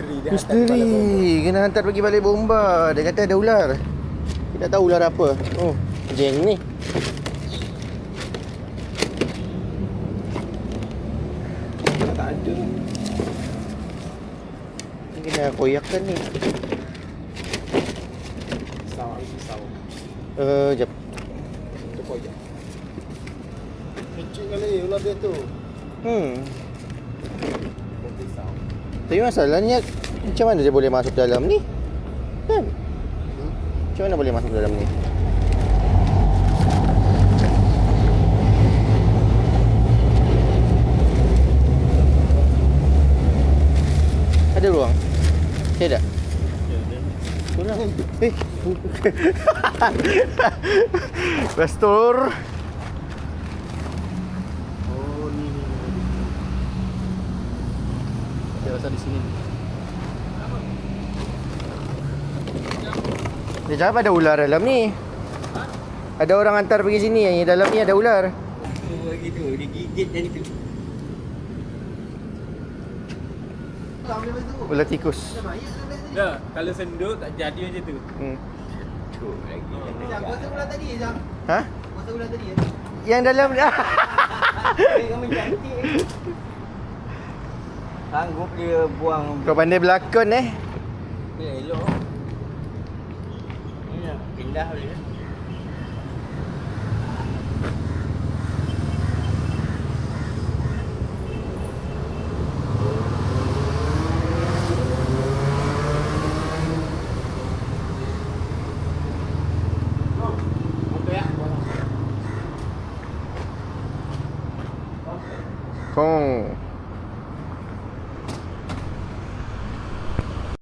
Misteri. Kena hantar pergi balik bomba. Dia kata ada ular. Kita tak tahu ular apa. Oh, geng ni. Tak ada. Ni kena koyakkan ni. Pisau. Jap. Kita koyak. Kecil kali ular dia tu. Pisau. Tapi masalahnya macam mana dia boleh masuk dalam ni? Kan? Macam mana boleh masuk dalam ni? Ada ruang? Tidak? Kurang. Pastor. Oh, ni. Dia rasa di sini. Dia cakap ada ular dalam ni. Ada orang hantar pergi sini, yang dalam ni ada ular. Oh, gitu. Dia gigit jadi tu. Ular tikus. Dah, kalau senduk tak jadi macam tu. Tu lagi. Kuasa ular tadi je, Jam. Ha? Kuasa ular tadi je. Yang dalam Kamu cantik. Sanggup dia buang. kau pandai berlakon Dia elok. Ni nak pindah boleh. Kong.